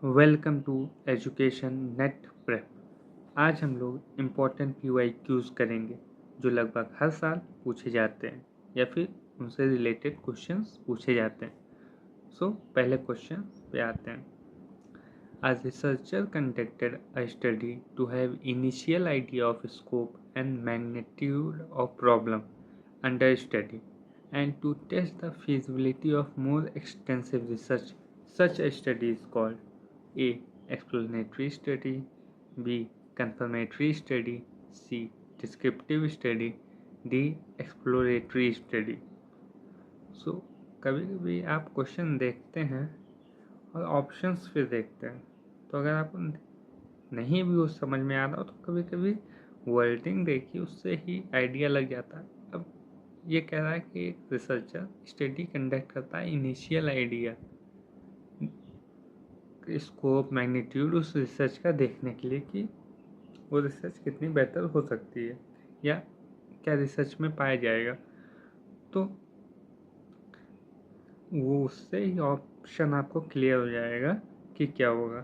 Welcome to education net prep. आज हम लोग इम्पोर्टेंट PYQs करेंगे जो लगभग हर साल पूछे जाते हैं या फिर उनसे रिलेटेड क्वेश्चंस पूछे जाते हैं। सो पहले क्वेश्चन पे आते हैं। As researcher conducted a study to have initial idea of scope and magnitude of problem under study and to test the feasibility of more extensive research. Such a study is called A. Explanatory study, B. Confirmatory study, C. Descriptive study, D. Exploratory study. So कभी कभी आप question देखते हैं और options फिर देखते हैं, तो अगर आपको नहीं भी वो समझ में आ रहा हो तो कभी कभी वर्डिंग देखिए, उससे ही आइडिया लग जाता है। अब ये कह रहा है कि एक रिसर्चर स्टडी कंडक्ट करता है इनिशियल आइडिया, स्कोप, मैग्नीट्यूड उस रिसर्च का देखने के लिए कि वो रिसर्च कितनी बेहतर हो सकती है या क्या रिसर्च में पाया जाएगा। तो वो उससे ही ऑप्शन आपको क्लियर हो जाएगा कि क्या होगा,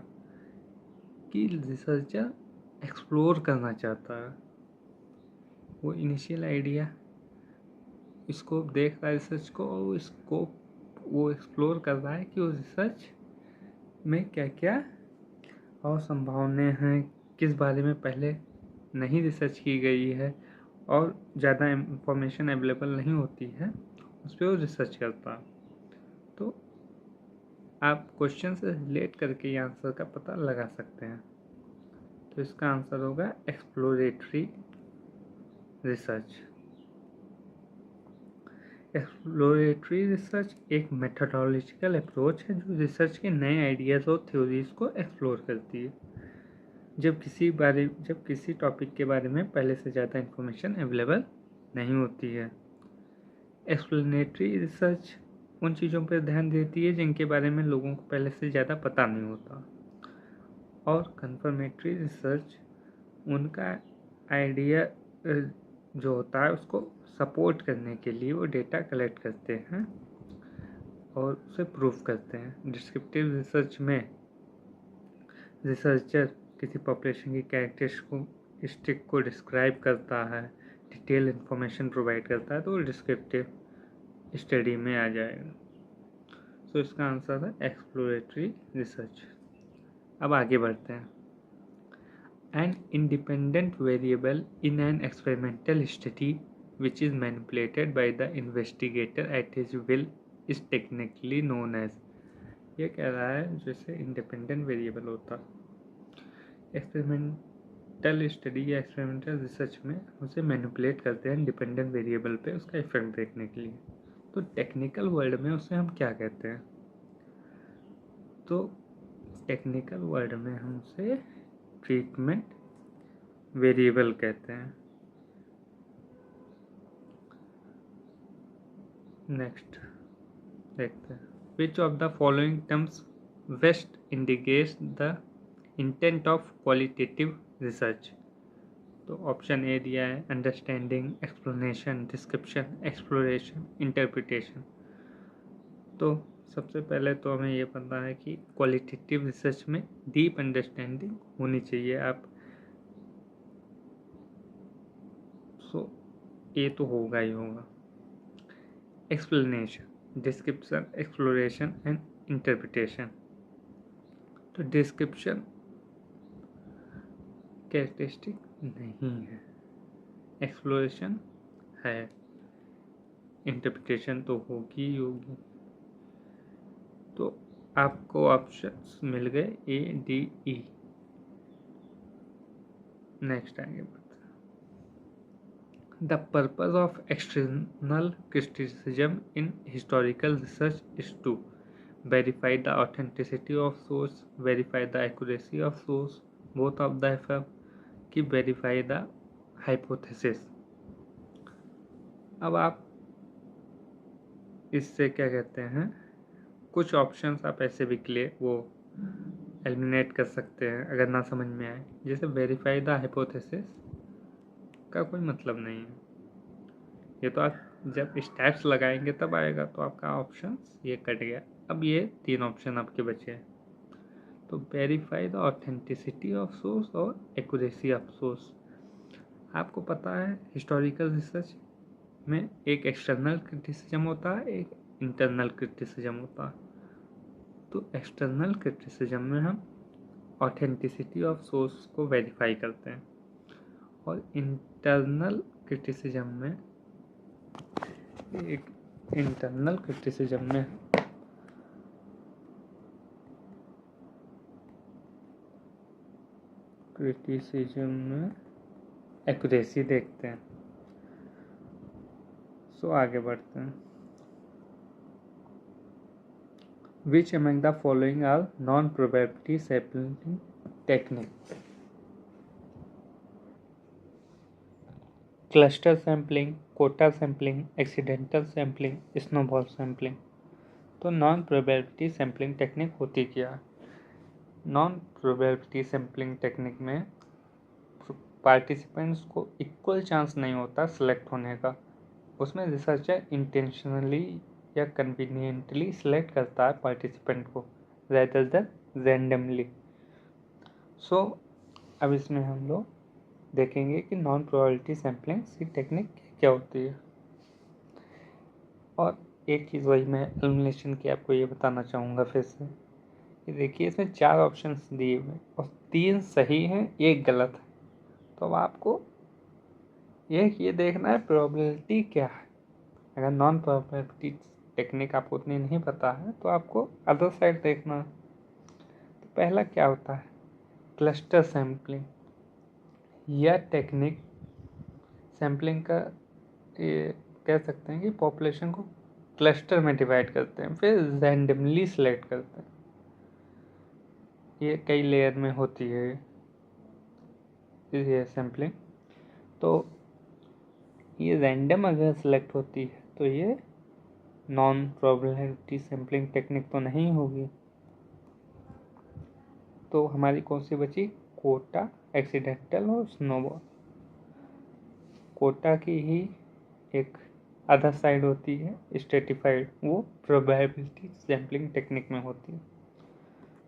कि रिसर्चर एक्सप्लोर करना चाहता है। वो इनिशियल आइडिया स्कोप देख रहा है रिसर्च को, और वो स्कोप वो एक्सप्लोर कर रहा है कि उस रिसर्च में क्या क्या और संभावनाएं हैं, किस बारे में पहले नहीं रिसर्च की गई है और ज़्यादा इंफॉर्मेशन अवेलेबल नहीं होती है, उस पर वो रिसर्च करता है। तो आप क्वेश्चन से रिलेट करके ये आंसर का पता लगा सकते हैं। तो इसका आंसर होगा एक्सप्लोरेटरी रिसर्च। एक्सप्लोरेटरी रिसर्च एक मेथोडोलॉजिकल अप्रोच है जो रिसर्च के नए आइडियाज़ और थ्योरीज को एक्सप्लोर करती है जब किसी टॉपिक के बारे में पहले से ज़्यादा इन्फॉर्मेशन अवेलेबल नहीं होती है। एक्सप्लेनेटरी रिसर्च उन चीज़ों पर ध्यान देती है जिनके बारे में लोगों को पहले से ज़्यादा पता नहीं होता, और कन्फर्मेटरी रिसर्च उनका आइडिया जो होता है उसको सपोर्ट करने के लिए वो डेटा कलेक्ट करते हैं और उसे प्रूफ करते हैं। डिस्क्रिप्टिव रिसर्च में रिसर्चर किसी पॉपुलेशन की कैरेक्टरिस्टिक को डिस्क्राइब करता है, डिटेल इन्फॉर्मेशन प्रोवाइड करता है, तो वो डिस्क्रिप्टिव स्टडी में आ जाएगा। सो इसका आंसर है एक्सप्लोरेटरी रिसर्च। अब आगे बढ़ते हैं। An independent variable in an experimental study which is manipulated by the investigator at his will is technically known as। ये कह रहा है जैसे इंडिपेंडेंट वेरिएबल होता एक्सपेरिमेंटल स्टडी या एक्सपेरिमेंटल रिसर्च में उसे मैनिपुलेट करते हैं इंडिपेंडेंट वेरिएबल पे उसका इफेक्ट देखने के लिए। तो टेक्निकल वर्ड में उसे हम क्या कहते हैं? तो टेक्निकल वर्ड में हम उसे ट्रीटमेंट वेरिएबल कहते हैं। नेक्स्ट देखते हैं। Which of the following terms best indicates the intent of qualitative research? तो ऑप्शन ए दिया है understanding, explanation, description, exploration, interpretation. तो सबसे पहले तो हमें ये पता है कि क्वालिटेटिव रिसर्च में डीप अंडरस्टैंडिंग होनी चाहिए। आप ये तो होगा ही होगा। Explanation, description, exploration and interpretation. तो डिस्क्रिप्शन कैरेक्टरिस्टिक नहीं है, एक्सप्लोरेशन है, इंटरप्रिटेशन तो होगी ही होगी। तो आपको ऑप्शंस मिल गए ए, डी, ई। नेक्स्ट आएंगे। The purpose of external criticism in historical research is to verify the authenticity of source, verify the accuracy of source, both of the above, कि verify the hypothesis। अब आप इससे क्या कहते हैं, कुछ ऑप्शंस आप ऐसे भी वो एलिमिनेट कर सकते हैं अगर ना समझ में आए। जैसे वेरीफाई द हाइपोथेसिस का कोई मतलब नहीं है, ये तो आप जब स्टैट्स लगाएंगे तब आएगा, तो आपका ऑप्शन ये कट गया। अब ये तीन ऑप्शन आपके बचे हैं। तो verify the authenticity of source और एक्यूरेसी ऑफ सोर्स। आपको पता है हिस्टोरिकल रिसर्च में एक एक्सटर्नल क्रिटिसिज्म होता है, एक इंटरनल क्रिटिसिज्म होता है। तो एक्सटर्नल क्रिटिसिज्म में हम ऑथेंटिसिटी ऑफ सोर्स को वेरीफाई करते हैं और इंटरनल क्रिटिसिज्म में एक्यूरेसी देखते हैं। सो आगे बढ़ते हैं। Which among the following are non-probability sampling technique? Cluster sampling, quota sampling, accidental sampling, snowball sampling। तो नॉन प्रोबेबिलिटी सैम्पलिंग टेक्निक होती क्या? नॉन प्रोबेबिलिटी सैम्पलिंग टेक्निक में पार्टिसिपेंट्स को इक्वल चांस नहीं होता सिलेक्ट होने का। उसमें रिसर्चर इंटेंशनली या कन्वीनियंटली सिलेक्ट करता है पार्टिसिपेंट को रेदर देन रैंडमली। सो अब इसमें हम लोग देखेंगे कि नॉन प्रोबेबिलिटी सैम्पलिंग की टेक्निक क्या होती है। और एक चीज़ वही मैं एलिमिनेशन की आपको ये बताना चाहूँगा फिर से कि देखिए इसमें 4 ऑप्शंस दिए हुए और 3 सही हैं, 1 गलत है। तो अब आपको ये देखना है प्रोबेबिलिटी क्या है। अगर नॉन प्रोबेबिलिटी टेक्निक आपको उतनी नहीं पता है तो आपको अदर साइड देखना है। तो पहला क्या होता है? Cluster sampling. यह टेक्निक सैम्पलिंग का ये कह सकते हैं कि पॉपुलेशन को क्लस्टर में डिवाइड करते हैं, फिर रैंडमली सिलेक्ट करते हैं। ये कई लेयर में होती है ये सैम्पलिंग। तो ये रैंडम अगर सिलेक्ट होती है तो ये नॉन प्रोबेबिलिटी सैम्पलिंग टेक्निक तो नहीं होगी। तो हमारी कौन सी बची? कोटा, एक्सीडेंटल और स्नोबॉल। कोटा की ही एक अदर साइड होती है स्ट्रेटिफाइड, वो प्रोबेबिलिटी सैम्पलिंग टेक्निक में होती है।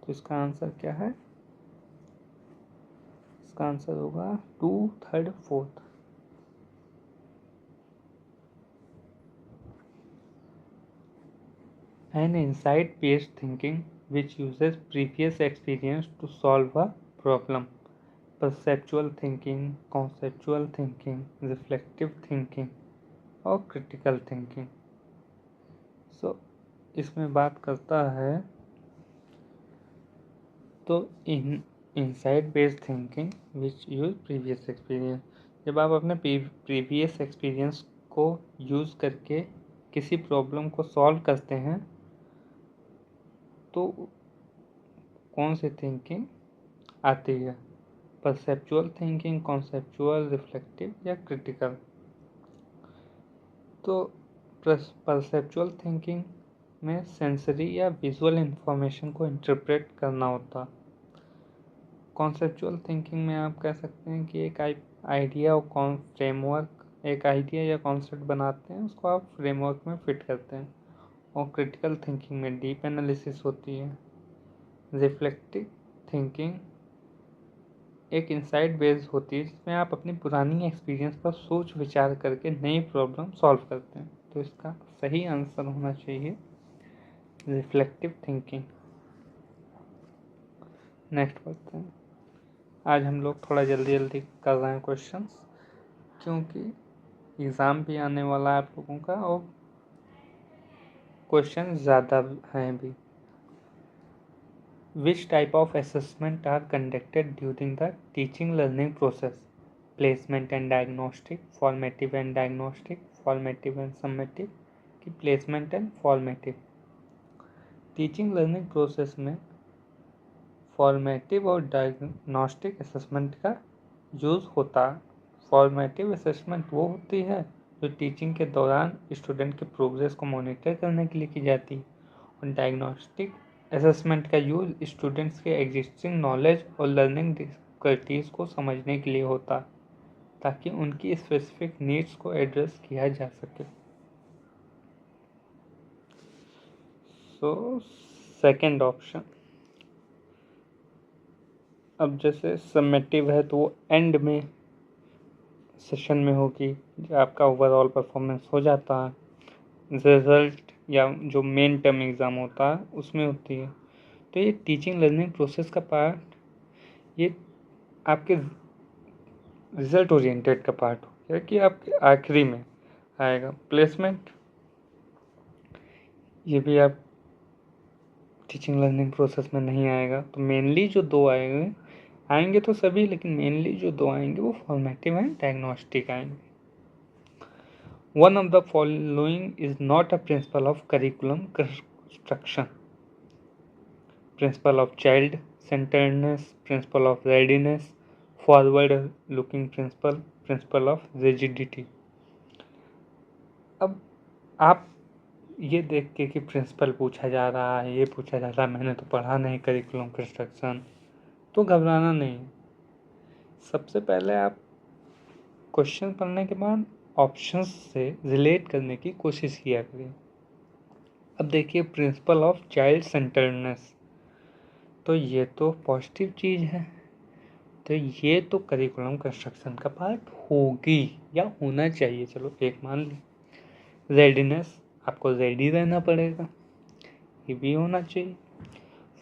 तो इसका आंसर क्या है? इसका आंसर होगा 2, 3, 4। An insight-based thinking which uses previous experience to solve a problem. Perceptual thinking, conceptual thinking, reflective thinking और critical thinking। So इसमें बात करता है तो insight based thinking which use previous experience। जब आप अपने प्रीवियस एक्सपीरियंस को यूज़ करके किसी प्रॉब्लम को सॉल्व करते हैं तो कौन सी थिंकिंग आती है? परसेप्चुअल थिंकिंग, कॉन्सेप्चुअल, रिफ्लेक्टिव या क्रिटिकल। तो परसेप्चुअल थिंकिंग में सेंसरी या विजुअल इंफॉर्मेशन को इंटरप्रेट करना होता। कॉन्सेप्चुअल थिंकिंग में आप कह सकते हैं कि एक आइडिया और फ्रेमवर्क, एक आइडिया या कॉन्सेप्ट बनाते हैं, उसको आप फ्रेमवर्क में फिट करते हैं। और क्रिटिकल थिंकिंग में डीप एनालिसिस होती है। रिफ्लेक्टिव थिंकिंग एक इंसाइट बेस्ड होती है जिसमें आप अपनी पुरानी एक्सपीरियंस पर सोच विचार करके नई प्रॉब्लम सॉल्व करते हैं। तो इसका सही आंसर होना चाहिए रिफ्लेक्टिव थिंकिंग। नेक्स्ट बढ़ते हैं। आज हम लोग थोड़ा जल्दी जल्दी कर रहे हैं क्वेश्चंस क्योंकि एग्ज़ाम भी आने वाला है आप लोगों का और क्वेश्चन ज़्यादा हैं भी। Which type of assessment are conducted during the teaching learning process? Placement and diagnostic, formative and diagnostic, formative and summative कि placement and formative। Teaching learning process में फॉर्मेटिव और डायग्नोस्टिक असेसमेंट का यूज़ होता है। Formative assessment वो होती है जो टीचिंग के दौरान स्टूडेंट के प्रोग्रेस को मॉनिटर करने के लिए की जाती है और डायग्नोस्टिक असेसमेंट का यूज़ स्टूडेंट्स के एग्जिस्टिंग नॉलेज और लर्निंग डिफिकल्टीज़ को समझने के लिए होता है ताकि उनकी स्पेसिफिक नीड्स को एड्रेस किया जा सके। सो सेकंड ऑप्शन अब जैसे समेटिव है तो वो एंड में सेशन में होगी, आपका ओवरऑल परफॉर्मेंस हो जाता है। रिजल्ट या जो मेन टर्म एग्ज़ाम होता है उसमें होती है। तो ये टीचिंग लर्निंग प्रोसेस का पार्ट, ये आपके रिजल्ट ओरिएंटेड का पार्ट हो गया कि आपके आखिरी में आएगा। प्लेसमेंट, ये भी आप टीचिंग लर्निंग प्रोसेस में नहीं आएगा। तो मेनली जो दो आएंगे तो सभी, लेकिन मेनली जो दो आएंगे वो फॉर्मेटिव एंड डायग्नोस्टिक आएंगे। One of the following is not a principle of curriculum construction: principle of child centredness, principle of readiness, forward looking principle, principle of rigidity. अब आप ये देख के कि प्रिंसिपल पूछा जा रहा है, ये पूछा जा रहा है, मैंने तो पढ़ा नहीं करिकुलम कंस्ट्रक्शन, तो घबराना नहीं। सबसे पहले आप क्वेश्चन पढ़ने के बाद ऑप्शंस से रिलेट करने की कोशिश किया करिए। अब देखिए, प्रिंसिपल ऑफ चाइल्ड सेंटर्डनेस, तो ये तो पॉजिटिव चीज़ है, तो ये तो करिकुलम कंस्ट्रक्शन का पार्ट होगी या होना चाहिए, चलो एक मान ली। रेडीनेस, आपको रेडी रहना पड़ेगा, ये भी होना चाहिए।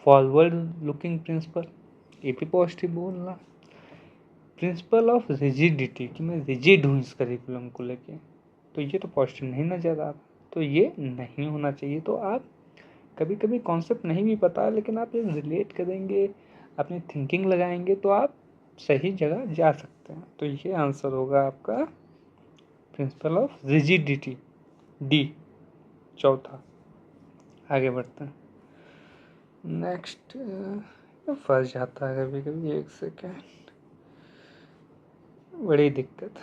फॉरवर्ड लुकिंग प्रिंसिपल, ये भी पॉजिटिव बोलना। प्रिंसिपल ऑफ रिजिडिटी, कि मैं रिजिड हूँ इस करिकुलम को लेके, तो ये तो पॉजिटिव नहीं नज़र आ रहा, तो ये नहीं होना चाहिए। तो आप कभी कभी कॉन्सेप्ट नहीं भी पता, लेकिन आप ये रिलेट करेंगे, अपनी थिंकिंग लगाएंगे, तो आप सही जगह जा सकते हैं। तो ये आंसर होगा आपका प्रिंसिपल ऑफ रिजिडिटी, डी, चौथा। आगे बढ़ते हैं। नेक्स्ट फंस जाता है कभी कभी, एक सेकेंड, बड़ी दिक्कत।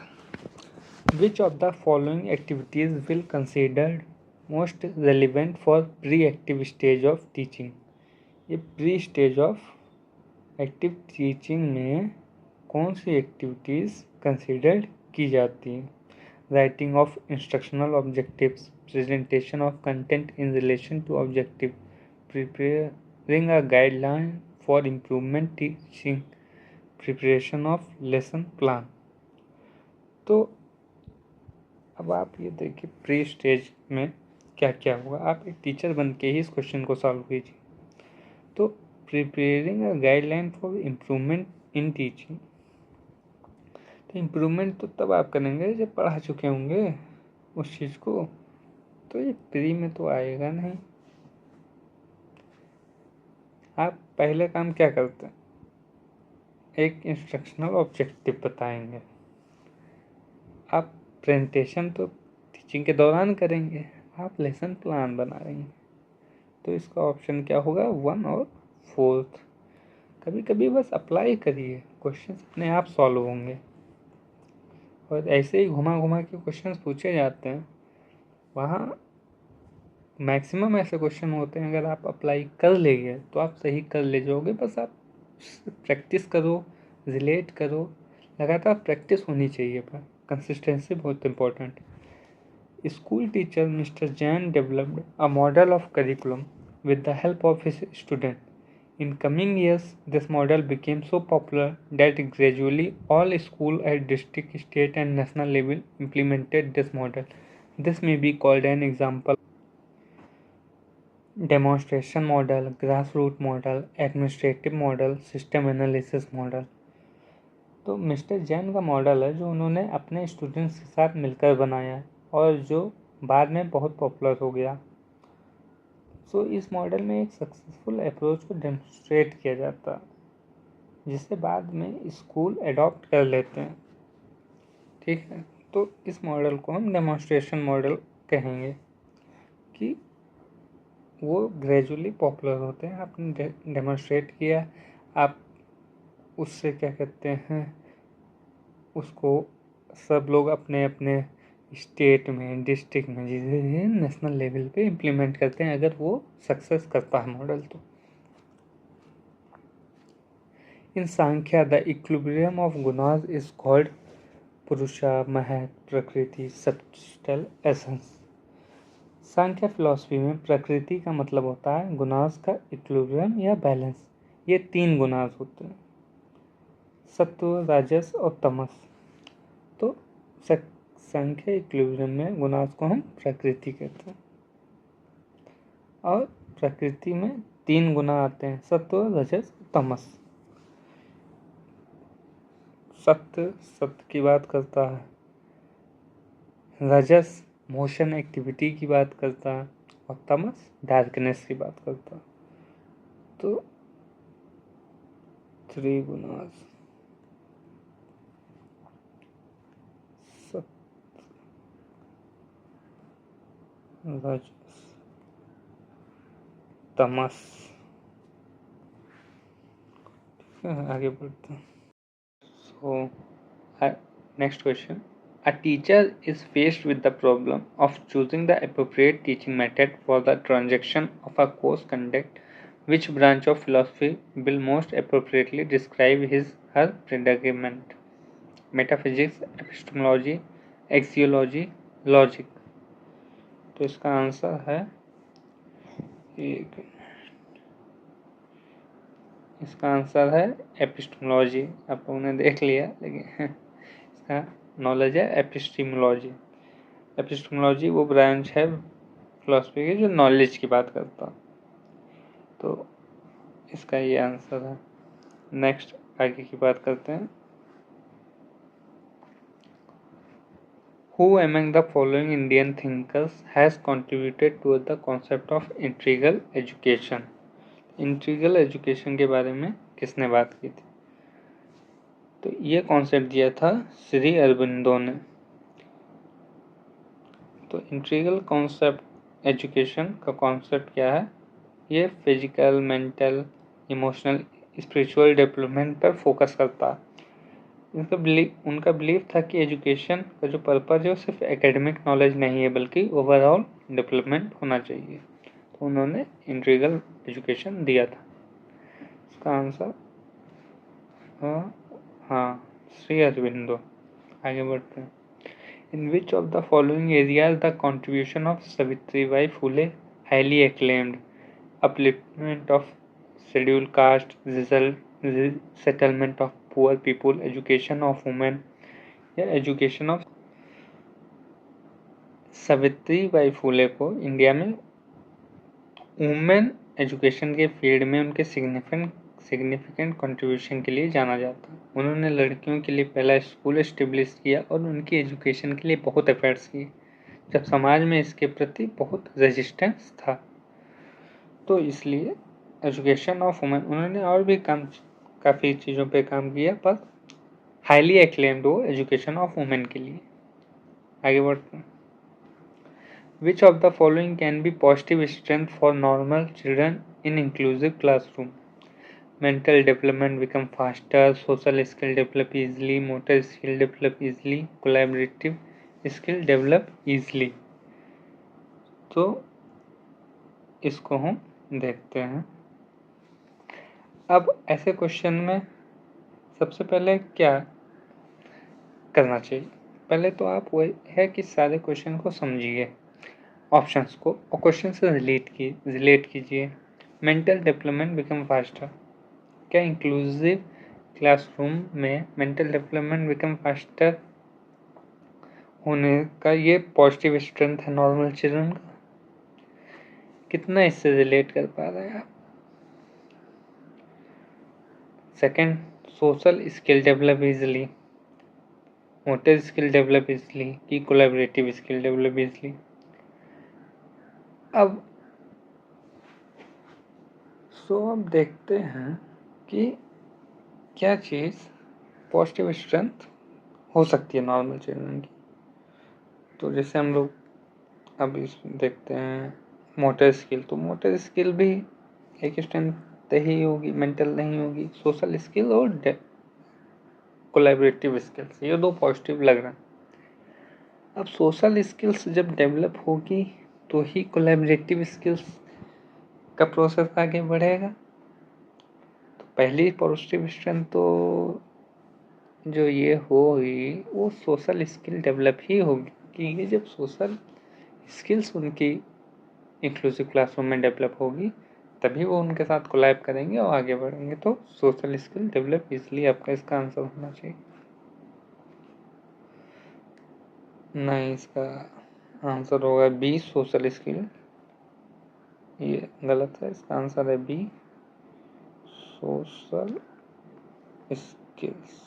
Which of the following activities will considered most relevant for pre active stage of teaching? ये pre stage of active teaching में कौन सी एक्टिविटीज़ कंसिडर्ड की जाती हैं? Writing of instructional objectives, presentation of content in relation to objective, preparing a guideline for improvement teaching, preparation of lesson plan. तो अब आप ये देखिए, प्री स्टेज में क्या क्या होगा। आप एक टीचर बन के ही इस क्वेश्चन को सॉल्व कीजिए। तो preparing a guideline for improvement in teaching, तो इम्प्रूवमेंट तो तब आप करेंगे जब पढ़ा चुके होंगे उस चीज़ को, तो ये प्री में तो आएगा नहीं। आप पहले काम क्या करते हैं, एक इंस्ट्रक्शनल ऑब्जेक्टिव बताएंगे। आप प्रेजेंटेशन तो टीचिंग के दौरान करेंगे, आप लेसन प्लान बनाएंगे। तो इसका ऑप्शन क्या होगा, 1 और 4। कभी कभी बस अप्लाई करिए, क्वेश्चन अपने आप सॉल्व होंगे। और ऐसे ही घुमा घुमा के क्वेश्चन पूछे जाते हैं, वहाँ मैक्सिमम ऐसे क्वेश्चन होते हैं, अगर आप अप्लाई कर लेंगे तो आप सही कर ले जाओगे। बस आप प्रैक्टिस करो, रिलेट करो, लगातार प्रैक्टिस होनी चाहिए, पर कंसिस्टेंसी बहुत important. School teacher mister Jain developed a model of curriculum with the help of his student. In coming years, this model became so popular that gradually all schools at district, state, and national level implemented this model. This may be called an example: demonstration model, grassroots model, administrative model, system analysis model. तो mister Jain का model है जो उन्होंने अपने students के साथ मिलकर बनाया और जो बाद में बहुत पॉपुलर हो गया। सो इस मॉडल में एक सक्सेसफुल अप्रोच को डेमोन्स्ट्रेट किया जाता है, जिसे बाद में स्कूल एडॉप्ट कर लेते हैं। ठीक है, तो इस मॉडल को हम डेमोन्स्ट्रेशन मॉडल कहेंगे कि वो ग्रेजुअली पॉपुलर होते हैं। आपने डेमोन्स्ट्रेट किया, आप उससे क्या कहते हैं, उसको सब लोग अपने अपने स्टेट में, डिस्ट्रिक्ट में, जिसे नेशनल लेवल पे इम्प्लीमेंट करते हैं, अगर वो सक्सेस करता है मॉडल तो। In Sankhya the equilibrium of gunas is called purusha, महक, प्रकृति, सब्स्टल, एसेंस। सांख्या फिलॉसफी में प्रकृति का मतलब होता है गुणास का इक्विलिब्रियम या बैलेंस। ये 3 गुणास होते हैं। सत्व, राजस और तमस। तो संख्या इक्विलिब्रियम में गुणांश को हम प्रकृति कहते हैं। और प्रकृति में 3 गुना आते हैं, सत्व, रजस, तमस। सत्य की बात करता है, रजस मोशन एक्टिविटी की बात करता है और तमस डार्कनेस की बात करता है। तो 3 गुना रजस, तमस। आगे बढ़ते हैं। So, next question. A teacher is faced with the problem of choosing the appropriate teaching method for the transaction of a course conduct. Which branch of philosophy will most appropriately describe her predicament? Metaphysics, epistemology, axiology, logic. तो इसका answer है इसका answer है epistemology. आप लोगों ने देख लिया, लेकिन इसका नॉलेज है एपिस्टेमोलॉजी। एपिस्टेमोलॉजी वो ब्रांच है फिलॉसफी की जो नॉलेज की बात करता। तो इसका ये आंसर है। नेक्स्ट आगे की बात करते हैं। Who among the following Indian thinkers has contributed to the concept of integral education? Integral education के बारे में किसने बात की थी? तो ये कॉन्सेप्ट दिया था श्री अरबिंदो ने। तो इंटीग्रल कॉन्सेप्ट एजुकेशन का कॉन्सेप्ट क्या है? ये physical, mental, emotional, spiritual development पर फोकस करता है। उनका बिलीफ था कि एजुकेशन का जो पर्पज है वो सिर्फ एकेडमिक नॉलेज नहीं है, बल्कि ओवरऑल डेवलपमेंट होना चाहिए। तो उन्होंने इंटीग्रल एजुकेशन दिया था। इसका आंसर हाँ, श्री अरबिंदो। आगे बढ़ते हैं। In which of the following areas the contribution of Savitribai Phule highly acclaimed? Upliftment of schedule caste, settlement of poor people, education of women या एजुकेशन ऑफ। सावित्रीबाई फुले को इंडिया में वुमेन एजुकेशन के फील्ड में उनके सिग्निफिकेंट कंट्रीब्यूशन के लिए जाना जाता है। उन्होंने लड़कियों के लिए पहला स्कूल एस्टेब्लिश किया और उनकी एजुकेशन के लिए बहुत एफर्ट्स किए, जब समाज में इसके प्रति बहुत रेजिस्टेंस था। तो इसलिए एजुकेशन ऑफ वुमेन, उन्होंने और भी काफ़ी चीज़ों पे काम किया, पर हाईली एक्लेम्ड वो एजुकेशन ऑफ वुमेन के लिए। आगे बढ़ते हैं। Which of the following can be positive strength for normal children in inclusive classroom? Mental development become faster, social skill develop easily, motor skill develop easily, collaborative skill develop easily. तो इसको हम देखते हैं। अब ऐसे क्वेश्चन में सबसे पहले क्या करना चाहिए? पहले तो आप वो है कि सारे क्वेश्चन को समझिए, ऑप्शंस को, और क्वेश्चन से रिलेट कीजिए। मेंटल डेवलपमेंट बिकम फास्टर, क्या इंक्लूसिव क्लासरूम में मेंटल डेवलपमेंट बिकम फास्टर होने का ये पॉजिटिव स्ट्रेंथ है नॉर्मल चिल्ड्रन का? कितना इससे रिलेट कर पा रहे हैं आप? Second, social skill develop easily, motor skill develop easily कि कोलैबोरेटिव स्किल डेवलप इजली? अब अब देखते हैं कि क्या चीज़ पॉजिटिव स्ट्रेंथ हो सकती है नॉर्मल चिल्ड्रन की। तो जैसे हम लोग अब इसमें देखते हैं मोटर स्किल, तो मोटर स्किल भी एक स्ट्रेंथ ही होगी, मेंटल नहीं होगी। सोशल स्किल और कोलैबोरेटिव स्किल्स, ये 2 पॉजिटिव लग रहे हैं। अब सोशल स्किल्स जब डेवलप होगी तो ही कोलैबोरेटिव स्किल्स का प्रोसेस आगे बढ़ेगा। तो पहली पॉजिटिव स्ट्रेंथ तो जो ये होगी वो सोशल स्किल डेवलप ही होगी, कि ये जब सोशल स्किल्स उनकी इंक्लूसिव क्लासरूम में डेवलप होगी तभी वो उनके साथ कोलैब करेंगे और आगे बढ़ेंगे। तो सोशल स्किल डेवलप, इसलिए आपका इसका आंसर होना चाहिए। नहीं, इसका आंसर होगा बी, सोशल स्किल। ये गलत है, इसका आंसर है B, social skills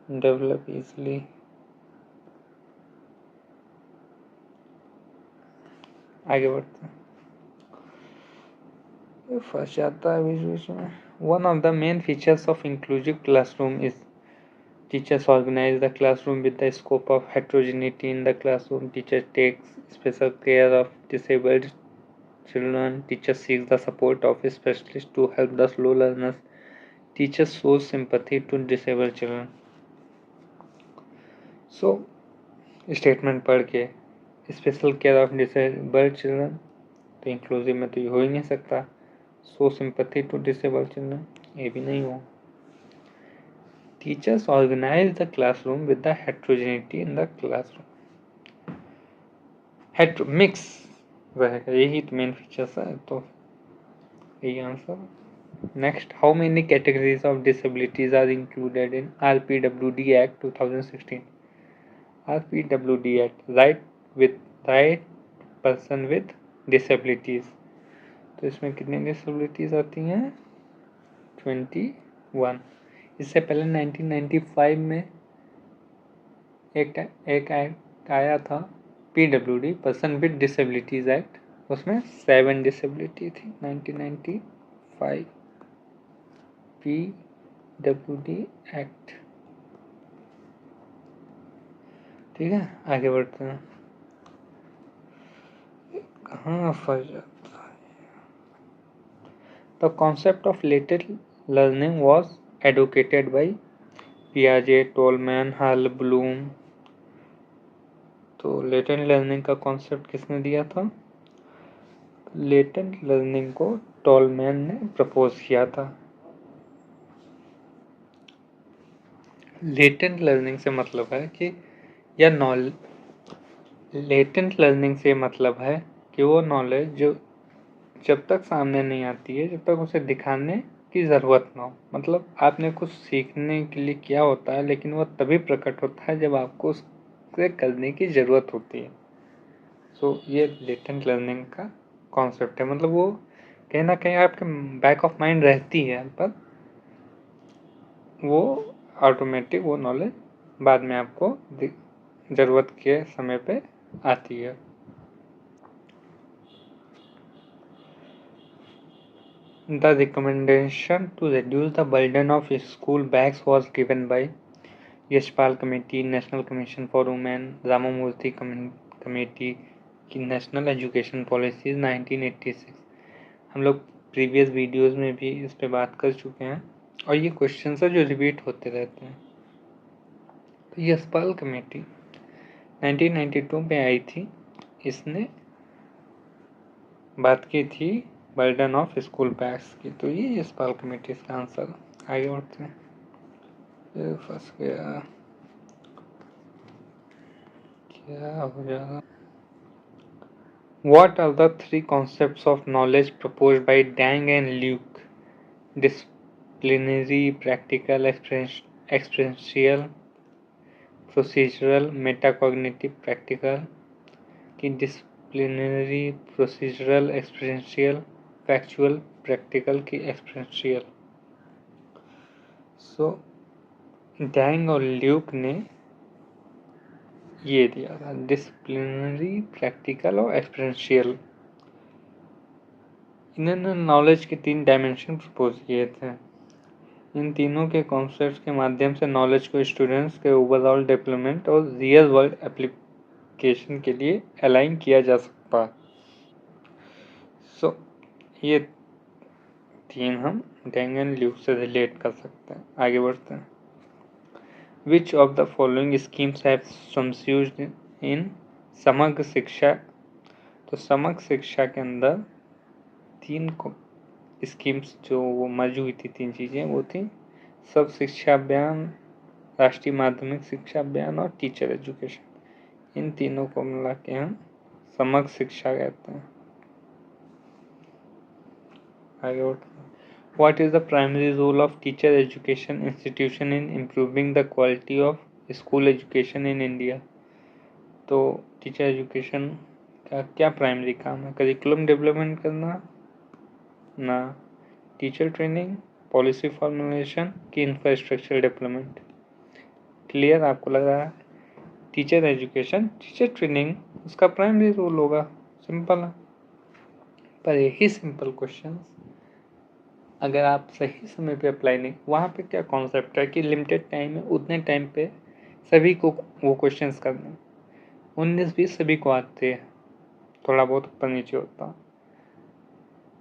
develop easily. आगे बढ़ते हैं, फंस जाता है बीच बीच में। One of the main features of inclusive classroom is teachers organize the classroom with the scope of heterogeneity in the classroom. Teacher takes special care of disabled children. Teacher seeks the support of specialists to help the slow learners. Teacher shows sympathy to disabled children. So statement पढ़ के special care of disabled children, तो inclusive में तो ये हो ही नहीं सकता। So sympathy to disabled children, ये भी नहीं हो। Teachers organise the classroom with the heterogeneity in the classroom. Hetero mix रहेगा, यही तो मेन फीचर्स है, तो यही answer. Next, how many categories of disabilities are included in RPWD act 2016? RPWD act, right person with disabilities. तो इसमें कितनी disabilities आती हैं? 21। इससे पहले 1995 में एक एक्ट आया था, PWD, person with disabilities act, उसमें 7 डिसेबिलिटी थी। 1995 PWD एक्ट। ठीक है, आगे बढ़ते हैं। कहाँ फंस जाता है? The concept of latent learning was advocated by पियाजे, टोलमैन, हल, ब्लूम। तो लेटेंट लर्निंग का कॉन्सेप्ट किसने दिया था? लेटेंट लर्निंग को टोलमैन ने प्रपोज किया था। लेटेंट लर्निंग से मतलब है कि या लेटेंट लर्निंग से मतलब है कि वो नॉलेज जो जब तक सामने नहीं आती है, जब तक उसे दिखाने की ज़रूरत ना हो। मतलब आपने कुछ सीखने के लिए किया होता है, लेकिन वो तभी प्रकट होता है जब आपको उसे करने की ज़रूरत होती है। सो ये लेटेंट लर्निंग का कॉन्सेप्ट है। मतलब वो कहीं ना कहीं आपके बैक ऑफ माइंड रहती है, पर वो ऑटोमेटिक वो नॉलेज बाद में आपको ज़रूरत के समय पे आती है। The recommendation to reduce the burden of school bags was given by Yashpal committee, national commission for women, Ramamurthy committee की नेशनल एजुकेशन पॉलिसीज 1986। हम लोग प्रीवियस वीडियोस में भी इस पे बात कर चुके हैं, और ये क्वेश्चन है जो रिपीट होते रहते हैं। तो यशपाल कमेटी 1992 में आई थी, इसने बात की थी बर्डन ऑफ स्कूल बैग्स की। तो ये यशपाल कमेटी इसका आंसर। आगे बढ़ते हैं, ये फंस गया, क्या हो जाएगा? What are the three concepts of knowledge proposed by Dang and Luke? Disciplinary, practical, experiential, procedural, metacognitive, practical। कि disciplinary, procedural, experiential, factual, practical की experiential। So डैंग और ल्यूक ने ये दिया था डिसिप्लिनरी, प्रैक्टिकल और एक्सपीरियंशियल। इन्होंने नॉलेज के 3 डायमेंशन प्रपोज किए थे। इन तीनों के कॉन्सेप्ट्स के माध्यम से नॉलेज को स्टूडेंट्स के ओवरऑल डेवलपमेंट और रियल वर्ल्ड एप्लीकेशन के लिए अलाइन किया जा सकता। सो ये 3 हम डैंग एंड ल्यूक से रिलेट कर सकते हैं। आगे बढ़ते हैं। Which of the following schemes have subsumed in Samagra Shiksha? तो समग्र शिक्षा के अंदर 3 स्कीम्स जो वो मर्ज हुई थी, 3 चीज़ें वो थी सब शिक्षा अभियान, राष्ट्रीय माध्यमिक शिक्षा अभियान और टीचर एजुकेशन। इन तीनों को मिला के हम समग्र शिक्षा कहते हैं। आगे बढ़ते हैं। What is the primary role of teacher education institution in improving the quality of school education in India? तो टीचर एजुकेशन का क्या प्राइमरी काम है? करिकुलम डेवलपमेंट करना ना, टीचर ट्रेनिंग, पॉलिसी फॉर्मुलेशन की इंफ्रास्ट्रक्चर डेवलपमेंट? क्लियर आपको लग रहा है? टीचर एजुकेशन, टीचर ट्रेनिंग उसका प्राइमरी रोल होगा, सिंपल है। पर यही सिंपल क्वेश्चन अगर आप सही समय पे अप्लाई नहीं, वहाँ पे क्या कॉन्सेप्ट है कि लिमिटेड टाइम है, उतने टाइम पे सभी को वो क्वेश्चंस करने, 19-20 सभी को आते हैं, थोड़ा बहुत ऊपर नीचे होता,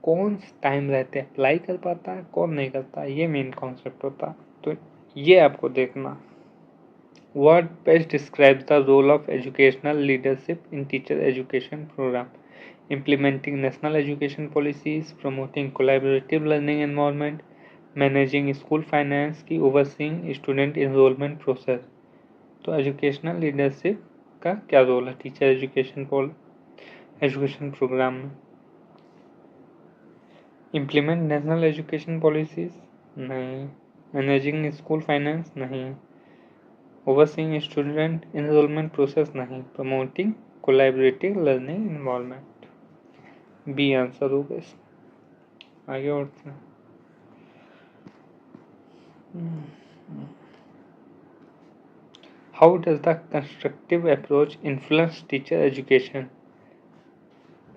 कौन टाइम रहते अप्लाई कर पाता है, कौन नहीं करता, ये मेन कॉन्सेप्ट होता। तो ये आपको देखना। What best describes the role of educational leadership in teacher education program? Implementing national education policies, promoting collaborative learning environment, managing school finance की overseeing student enrollment process। तो एजुकेशनल लीडरशिप का क्या role है टीचर एजुकेशन प्रोग्राम में? Implement national education policies? नहीं। Managing school finance? नहीं। Overseeing student enrollment process? नहीं। Promoting collaborative learning involvement? B answer होगा इसमें। आगे बढ़ते हैं। How does the constructive approach influence teacher education?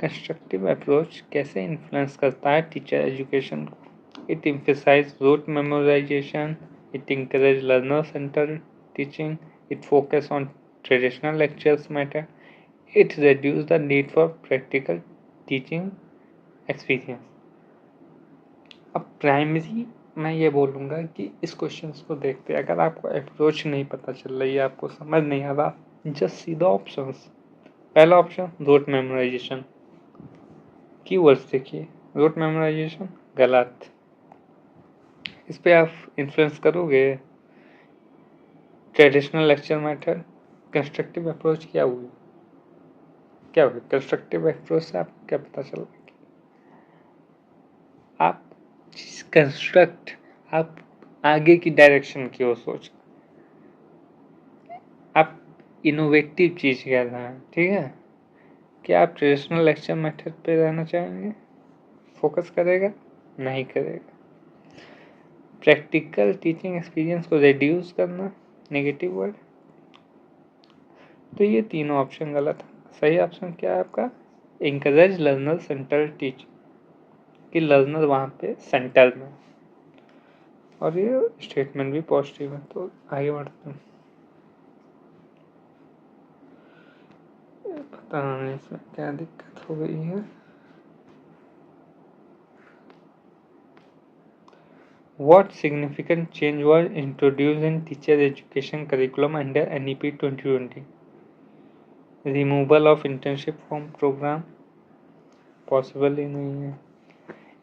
Constructive approach कैसे इन्फ्लुएंस करता है टीचर एजुकेशन को? It emphasizes rote memorization, it encourages learner centered teaching, it focus on traditional lectures method, it reduce the need for practical teaching experience। अब primary मैं ये बोलूँगा कि इस क्वेश्चन को देखते अगर आपको अप्रोच नहीं पता चल रही है, आपको समझ नहीं आ रहा, जस्ट सी द ऑप्शंस। पहला ऑप्शन रोट मेमोराइजेशन, कीवर्ड्स देखिए, रोट मेमोराइजेशन गलत, इस पे आप इन्फ्लुएंस करोगे। Traditional lecture method, constructive approach क्या हुई? कंस्ट्रक्टिव अप्रोच से आपको क्या पता चला? आप कंस्ट्रक्ट, आप आगे की डायरेक्शन की ओर सोच, आप इनोवेटिव चीज कर रहे हैं, ठीक है? क्या आप ट्रेडिशनल लेक्चर मेथड पे रहना चाहेंगे? फोकस करेगा? नहीं करेगा। प्रैक्टिकल टीचिंग एक्सपीरियंस को रिड्यूस करना, नेगेटिव वर्ड। तो ये तीनों ऑप्शन गलत है। सही ऑप्शन क्या है आपका? इंकरेज लर्नर सेंटर टीचिंग, कि लर्नर वहाँ पे सेंटर में, और ये स्टेटमेंट भी पॉजिटिव है। तो आगे बढ़ते हैं। पता नहीं इसमें क्या दिक्कत हो गई है। What significant change was introduced in teacher education curriculum under NEP 2020? Removal of internship from program? Possible ही नहीं है।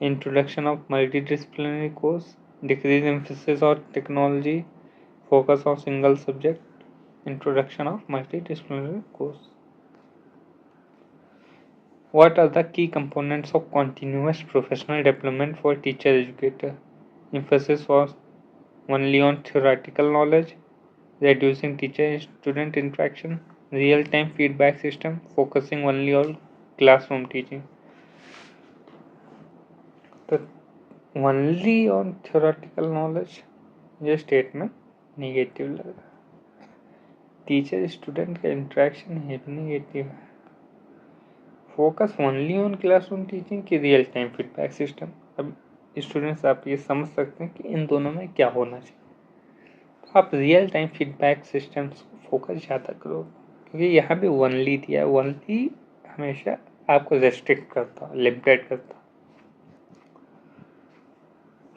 Introduction of multidisciplinary course? Decrease emphasis on technology, focus on single subject? Introduction of multidisciplinary course? What are the key components of continuous professional development for teacher educator? Emphasis was only on theoretical knowledge, reducing teacher-student interaction, real-time feedback system, focusing only on classroom teaching. तो only on theoretical knowledge, ये statement negative लग रहा है। Teacher student का interaction ये भी negative है। Focus only on classroom teaching की रियल टाइम फीडबैक सिस्टम। अब स्टूडेंट्स आप ये समझ सकते हैं कि इन दोनों में क्या होना चाहिए। तो आप रियल टाइम फीडबैक सिस्टम्स को फोकस ज़्यादा करो, क्योंकि यहाँ पे ओनली दिया है। ओनली हमेशा आपको रेस्ट्रिक्ट करता, लिमिटेड करता।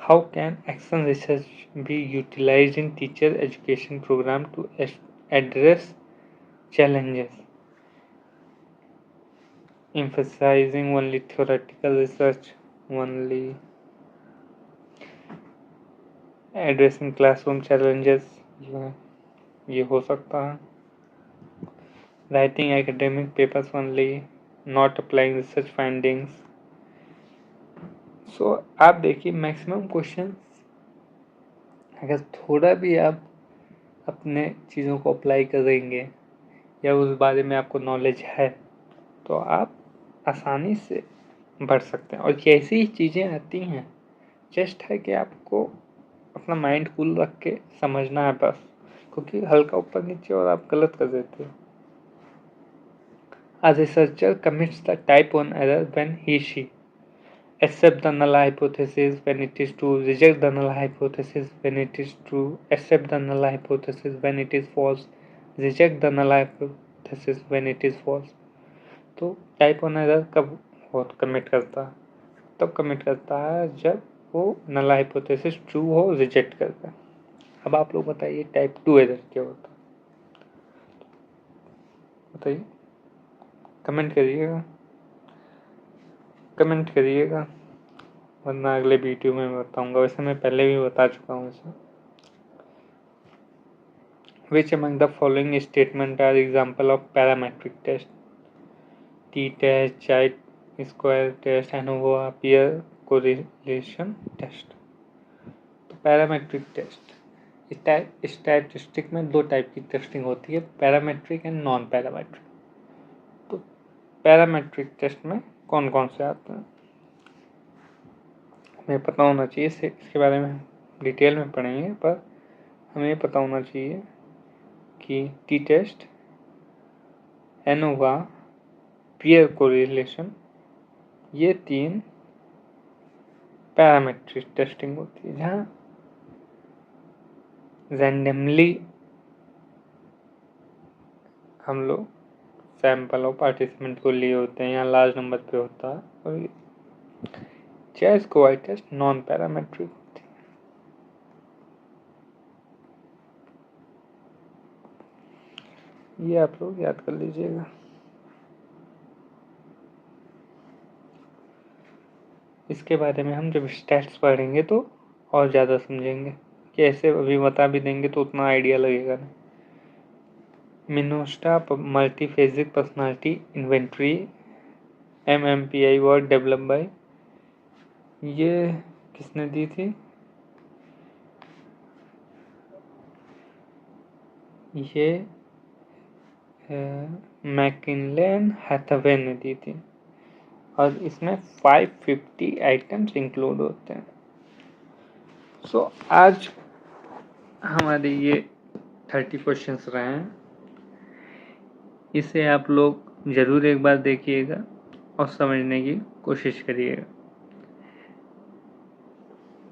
How can action research be utilised in teacher education programme to address challenges? Emphasizing only theoretical research, only addressing classroom challenges, ये हो सकता है। Writing academic papers only, not applying research findings, सो आप देखिए maximum question अगर थोड़ा भी आप अपने चीज़ों को अप्लाई करेंगे या उस बारे में आपको नॉलेज है तो आप आसानी से बढ़ सकते हैं। और जैसी ही चीज़ें आती हैं जस्ट है कि आपको अपना माइंड कूल रख के समझना है बस, क्योंकि हल्का ऊपर नीचे और आप गलत कर देते हो। A researcher commits the type 1 error when he/she accept the null hypothesis when it is true, reject the null hypothesis when it is true, accept the null hypothesis when it is false, reject the null hypothesis when it is false। तो type 1 error कब commit करता है? तब commit करता है जब वो null hypothesis true हो, रिजेक्ट करता है। अब आप लोग बताइए टाइप 2 एरर क्या होता है? बताइए, कमेंट करिएगा वरना अगले वीडियो में मैं बताऊंगा। वैसे मैं पहले भी बता चुका हूँ इसे। Which among the following statement are example of parametric test? t-test, chi-square test, ANOVA, peer correlation test। तो पैरामेट्रिक टेस्ट, स्टैटिस्टिक में दो टाइप की टेस्टिंग होती है, पैरामेट्रिक एंड नॉन पैरामेट्रिक। तो पैरामेट्रिक टेस्ट में कौन कौन से आते हैं हमें पता होना चाहिए। इसके बारे में डिटेल में पढ़ेंगे, पर हमें पता होना चाहिए कि T test, ANOVA, peer correlation, ये 3 पैरामेट्रिक टेस्टिंग होती है जहाँ रैंडमली हम लोग सैंपल और पार्टिसिपेंट को लिए होते हैं, यहाँ लार्ज नंबर पे होता है। और चाहे स्क्वायर टेस्ट नॉन पैरामेट्रिक होती है। ये आप लोग याद कर लीजिएगा। इसके बारे में हम जब स्टैट्स पढ़ेंगे तो और ज़्यादा समझेंगे, कि ऐसे अभी बता भी देंगे तो उतना आइडिया लगेगा नहीं। Minnesota multiphasic personality inventory MMPI word develop by, ये किसने दी थी? ये मैकिनले एंड हैथवे ने दी थी और इसमें 550 आइटम्स इंक्लूड होते हैं। सो आज हमारे ये 30 क्वेश्चंस रहे हैं। इसे आप लोग ज़रूर एक बार देखिएगा और समझने की कोशिश करिएगा,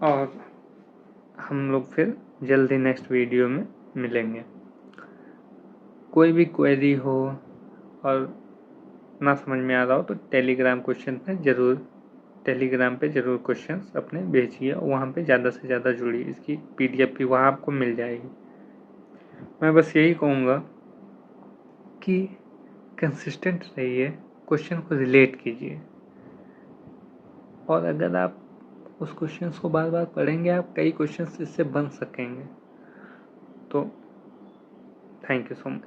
और हम लोग फिर जल्दी नेक्स्ट वीडियो में मिलेंगे। कोई भी क्वेरी हो और ना समझ में आ रहा हो तो टेलीग्राम पे ज़रूर क्वेश्चंस अपने भेजिए, वहाँ पे ज़्यादा से ज़्यादा जुड़िए। इसकी PDF भी वहाँ आपको मिल जाएगी। मैं बस यही कहूँगा कि कंसिस्टेंट रहिए, क्वेश्चन को रिलेट कीजिए, और अगर आप उस क्वेश्चंस को बार बार पढ़ेंगे आप कई क्वेश्चंस इससे बन सकेंगे। तो थैंक यू सो मच।